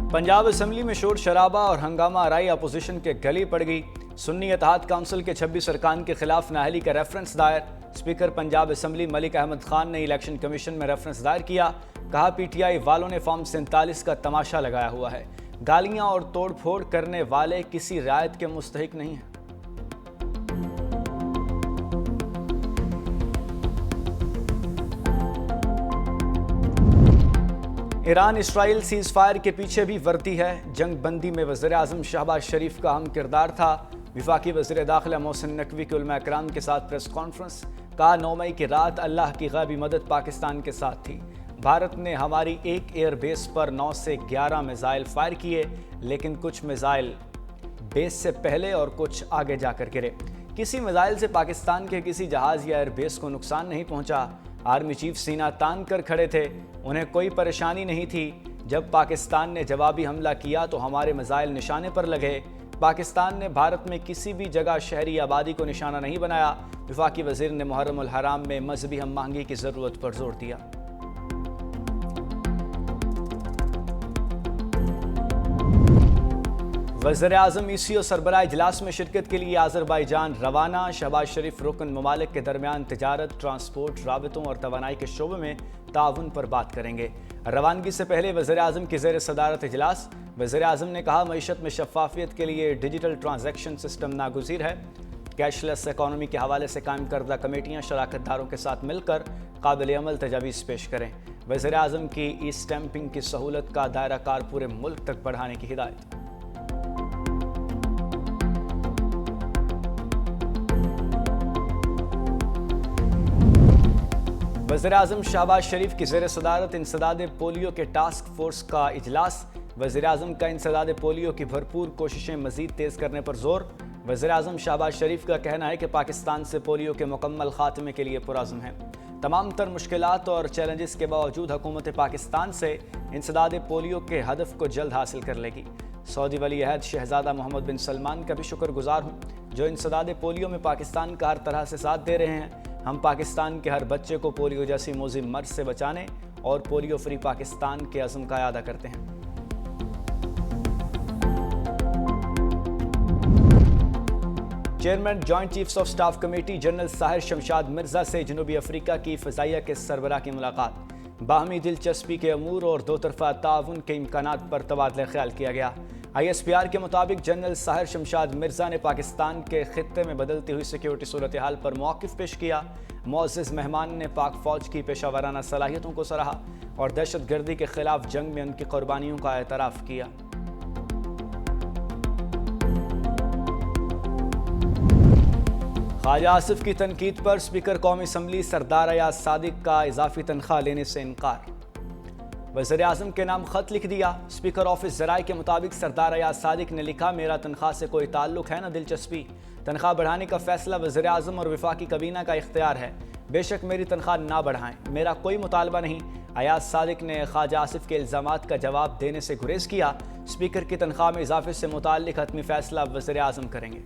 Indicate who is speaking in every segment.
Speaker 1: Punjab assembly में शोर शराबा और हंगामा आराई अपोजिशन के गले पड़ गई। सुन्नी इत्तेहाद काउंसिल के 26 अरकान के खिलाफ नाअहली का रेफरेंस दायर। स्पीकर पंजाब असम्बली मलिक अहमद खान ने इलेक्शन कमीशन में रेफरेंस दायर किया। कहा पीटीआई वालों ने फॉर्म 47 का तमाशा लगाया हुआ है। गालियां और तोड़ फोड़ करने वाले किसी रियायत के मुस्तहिक नहीं हैं। ईरान इसराइल सीज फायर के पीछे भी वर्दी है। जंग बंदी में वज़ीर आज़म शहबाज शरीफ का अहम किरदार था। वफाकी वज़ीर दाखिला मोहसिन नकवी के उलमा इकराम के साथ प्रेस कॉन्फ्रेंस। कहा 9 मई की रात अल्लाह की गैबी मदद पाकिस्तान के साथ थी। भारत ने हमारी एक एयर बेस पर 9 से 11 मिसाइल फायर किए, लेकिन कुछ मिसाइल बेस से पहले और कुछ आगे जाकर गिरे। किसी मिसाइल से पाकिस्तान के किसी जहाज़ या एयर बेस को नुकसान नहीं पहुंचा। आर्मी चीफ सीना तान कर खड़े थे, उन्हें कोई परेशानी नहीं थी। जब पाकिस्तान ने जवाबी हमला किया तो हमारे मिसाइल निशाने पर लगे। पाकिस्तान ने भारत में किसी भी जगह शहरी आबादी को निशाना नहीं बनाया। वफाकी वज़ीर ने मुहर्रम उल हराम में मजहबी हम आहंगी की ज़रूरत पर जोर दिया। वज़ीर आज़म ECO सरबराह इजलास में शिरकत के लिए आज़रबाईजान रवाना। शहबाज शरीफ रुकन ममालिक के दरमियान तिजारत, ट्रांसपोर्ट, राबितों और तवानाई के शोबे में ताउन पर बात करेंगे। रवानगी से पहले वज़ीर आज़म की ज़ेर सदारत इजलास। वज़ीर आज़म ने कहा मईशत में शफाफियत के लिए डिजिटल ट्रांजैक्शन सिस्टम नागुज़ीर है। कैशलेस इकॉनमी के हवाले से कायम करदा कमेटियाँ शराकतदारों के साथ मिलकर काबिल अमल तजावीज़ पेश करें। वज़ीर आज़म की ई स्टैंपिंग की सहूलत का दायरा कार पूरे मुल्क तक बढ़ाने की हिदायत। वज़ीर आज़म शहबाज शरीफ की ज़ेर सदारत इंसदाद पोलियो के टास्क फोर्स का इजलास। वज़ीर आज़म का इंसदाद पोलियो की भरपूर कोशिशें मज़ीद तेज़ करने पर जोर। वज़ीर आज़म शहबाज शरीफ का कहना है कि पाकिस्तान से पोलियो के मुकम्मल खात्मे के लिए पुरअज़्म है। तमाम तर मुश्किलात और चैलेंजेस के बावजूद हुकूमत पाकिस्तान से इंसदाद पोलियो के हदफ को जल्द हासिल कर लेगी। सऊदी वली अहद शहजादा मोहम्मद बिन सलमान का भी शुक्रगुजार हूँ, जो इंसदाद पोलियो में पाकिस्तान का हर तरह से साथ दे रहे हैं। हम पाकिस्तान के हर बच्चे को पोलियो जैसी मोज़ी मर्ज से बचाने और पोलियो फ्री पाकिस्तान के अज़्म का अदा करते हैं। Chairman joint chiefs of staff committee general Sahir Shamshad Mirza से जनूबी अफ्रीका की फ़ज़ाइया के सरबराह की मुलाकात। बाहमी दिलचस्पी के अमूर और दो तरफ़ा ताउन के इम्कानात पर तबादला ख्याल किया गया। ISPR के मुताबिक जनरल साहिर शमशाद मिर्जा ने पाकिस्तान के खित्ते में बदलती हुई सिक्योरिटी सूरत हाल पर मौक़िफ़ पेश किया। मुअज़्ज़िज़ मेहमान ने पाक फ़ौज की पेशा वराना सलाहियतों को सराहा और दहशत गर्दी के खिलाफ जंग में उनकी कुर्बानियों का एतराफ़ किया। ख्वाजा आसिफ की तनकीद पर स्पीकर कौमी असम्बली सरदार अयाज सादिक का इजाफी तनख्वाह लेने से इनकार। वज़ीर आज़म के नाम ख़त लिख दिया। स्पीकर ऑफिस ज़राए के मुताबिक सरदार अयाज सादिक ने लिखा, मेरा तनख्वाह से कोई ताल्लुक़ है न दिलचस्पी। तनख्वाह बढ़ाने का फ़ैसला वज़ीर आज़म और वफाकी कबीना का इख्तियार है। बेशक मेरी तनख्वाह ना बढ़ाएं, मेरा कोई मुतालबा नहीं। अयाज सादिक ने ख्वाजा आसिफ के इल्ज़ामात का जवाब देने से गुरेज़ किया। स्पीकर की तनख्वाह में इजाफे से मुताल्लिक़ हतमी फ़ैसला वज़ीर आज़म करेंगे।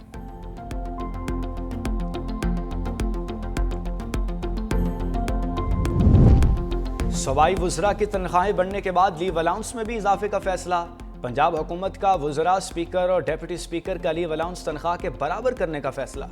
Speaker 1: सूबाई वुज़रा की तनख्वाहें बढ़ने के बाद लीव अलाउंस में भी इजाफे का फैसला। पंजाब हुकूमत का वुज़रा, स्पीकर और डेप्यूटी स्पीकर का लीव अलाउंस तनख्वाह के बराबर करने का फैसला।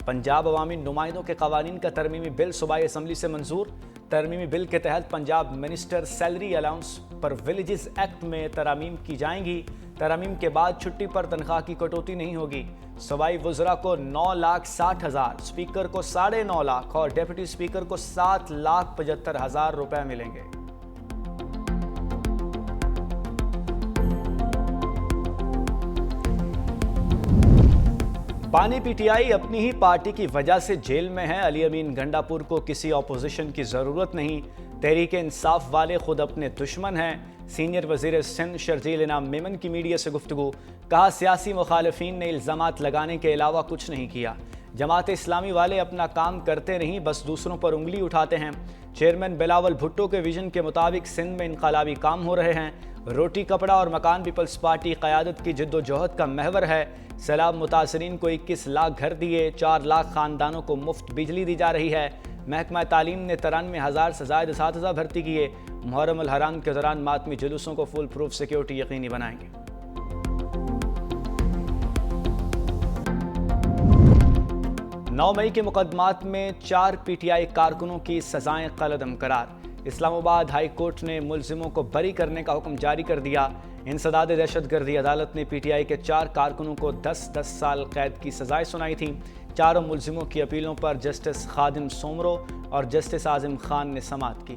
Speaker 1: पंजाब अवामी नुमाइंदों के कवानीन का तरमीमी बिल सूबाई असम्बली से मंजूर। तरमीमी बिल के तहत पंजाब मिनिस्टर सैलरी अलाउंस पर विलेजेस एक्ट में तरामीम की जाएंगी। तरामीम के बाद छुट्टी पर तनख्वाह की कटौती नहीं होगी। सूबाई वुज़रा को 9,60,000, स्पीकर को 9.5 लाख और डेप्यूटी स्पीकर को 7,75,000 रुपए मिलेंगे। बानी PTI अपनी ही पार्टी की वजह से जेल में है। अली अमीन गंडापुर को किसी ऑपोजिशन की ज़रूरत नहीं। तहरीक इंसाफ वाले खुद अपने दुश्मन हैं। सीनियर वज़ीर सिंध शर्जील इनाम मेमन की मीडिया से गुफ्तगू। कहा सियासी मुखालिफिन ने इल्ज़ामात लगाने के अलावा कुछ नहीं किया। जमात इस्लामी वाले अपना काम करते नहीं, बस दूसरों पर उंगली उठाते हैं। चेयरमैन बिलावल भुट्टो के विजन के मुताबिक सिंध में इनकलाबी काम हो रहे हैं। रोटी कपड़ा और मकान पीपल्स पार्टी क़यादत की जिद्दोजहद का महवर है। सैलाब मुतासरीन को 21 लाख घर दिए, 4 लाख ख़ानदानों को मुफ्त बिजली दी जा रही है। محکمہ تعلیم نے 93,000 سے زائد اساتذہ بھرتی کیے۔ محرم الحرام کے دوران ماتمی جلوسوں کو فل پروف سیکیورٹی یقینی بنائیں گے۔ 9 مئی کے مقدمات میں 4 پی ٹی آئی کارکنوں کی سزائیں کالعدم قرار۔ اسلام آباد ہائی کورٹ نے ملزموں کو بری کرنے کا حکم جاری کر دیا۔ انسداد دہشت گردی عدالت نے پی ٹی آئی کے 4 کارکنوں کو 10 سال قید کی سزائیں سنائی تھیں۔ چاروں ملزموں کی اپیلوں پر جسٹس خادم سومرو اور جسٹس اعظم خان نے سماعت کی۔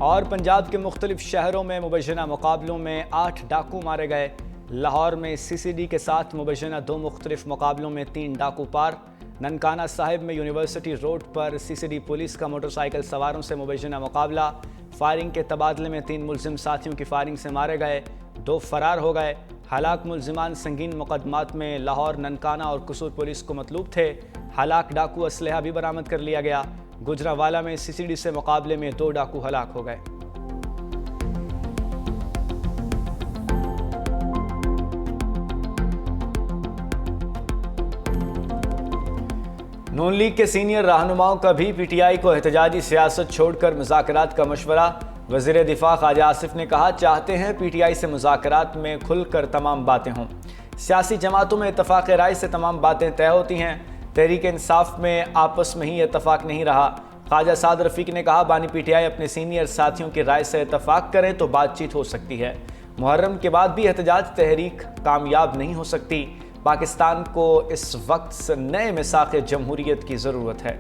Speaker 1: اور پنجاب کے مختلف شہروں میں مبینہ مقابلوں میں 8 ڈاکو مارے گئے۔ لاہور میں سی سی ڈی کے ساتھ مبینہ 2 مختلف مقابلوں میں 3 ڈاکو پار۔ ننکانہ صاحب میں یونیورسٹی روڈ پر سی سی ڈی پولیس کا موٹر سائیکل سواروں سے مبینہ مقابلہ۔ فائرنگ کے تبادلے میں 3 ملزم ساتھیوں کی فائرنگ سے مارے گئے، 2 فرار ہو گئے۔ ہلاک ملزمان سنگین مقدمات میں لاہور، ننکانہ اور قصور پولیس کو مطلوب تھے۔ ہلاک ڈاکو اسلحہ بھی برآمد کر لیا گیا۔ گجرانوالہ میں سی سی ڈی سے مقابلے میں 2 ڈاکو ہلاک ہو گئے۔ نون لیگ کے سینئر رہنماؤں کا بھی پی ٹی آئی کو احتجاجی سیاست چھوڑ کر مذاکرات کا مشورہ۔ وزیر دفاع خواجہ آصف نے کہا، چاہتے ہیں پی ٹی آئی سے مذاکرات میں کھل کر تمام باتیں ہوں۔ سیاسی جماعتوں میں اتفاق رائے سے تمام باتیں طے ہوتی ہیں۔ تحریک انصاف میں آپس میں ہی اتفاق نہیں رہا۔ خواجہ سعد رفیق نے کہا، بانی پی ٹی آئی اپنے سینئر ساتھیوں کی رائے سے اتفاق کرے تو بات چیت ہو سکتی ہے۔ محرم کے بعد بھی احتجاج تحریک کامیاب نہیں ہو سکتی۔ پاکستان کو اس وقت نئے میثاق جمہوریت کی ضرورت ہے۔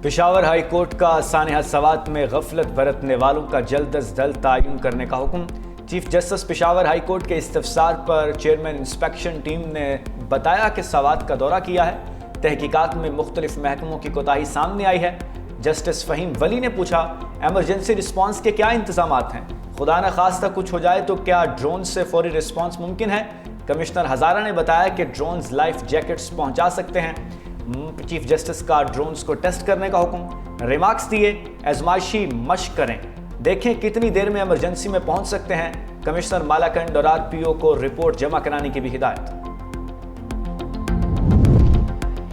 Speaker 1: پشاور ہائی کورٹ کا سانحہ سوات میں غفلت برتنے والوں کا جلد از جلد تعین کرنے کا حکم۔ Chief justice Peshawar high court کے استفسار پر چیئرمین انسپیکشن ٹیم نے بتایا کہ سوات کا دورہ کیا ہے۔ تحقیقات میں مختلف محکموں کی کوتاہی سامنے آئی ہے۔ جسٹس فہیم ولی نے پوچھا، ایمرجنسی رسپانس کے کیا انتظامات ہیں؟ خدا نخواستہ کچھ ہو جائے تو کیا ڈرون سے فوری رسپانس ممکن ہے؟ کمشنر ہزارہ نے بتایا کہ ڈرونز لائف جیکٹس پہنچا سکتے ہیں۔ چیف جسٹس کا ڈرونز کو ٹیسٹ کرنے کا حکم۔ ریمارکس دیے، آزمائشی مشق کریں، دیکھیں کتنی دیر میں ایمرجنسی میں پہنچ سکتے ہیں۔ کمشنر مالاکنڈ اور آر پی او کو رپورٹ جمع کرانے کی بھی ہدایت۔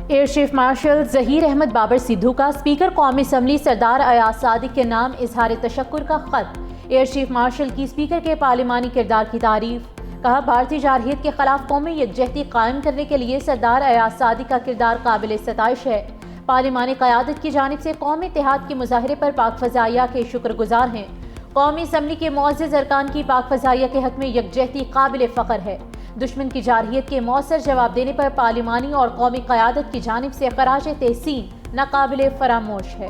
Speaker 2: Air chief marshal Zaheer Ahmed Babar Sidhu کا اسپیکر قومی اسمبلی سردار ایاز صادق کے نام اظہار تشکر کا خط۔ ایئر چیف مارشل کی اسپیکر کے پارلیمانی کردار کی تعریف۔ کہا، بھارتی جارحیت کے خلاف قومی یکجہتی قائم کرنے کے لیے سردار ایاز صادق کا کردار قابل ستائش ہے۔ پارلیمانی قیادت کی جانب سے قومی اتحاد کے مظاہرے پر پاک فضائیہ کے شکر گزار ہیں۔ قومی اسمبلی کے معزز ارکان کی پاک فضائیہ کے حق میں یکجہتی قابل فخر ہے۔ دشمن کی جارحیت کے مؤثر جواب دینے پر پارلیمانی اور قومی قیادت کی جانب سے خراج تحسین ناقابل فراموش ہے۔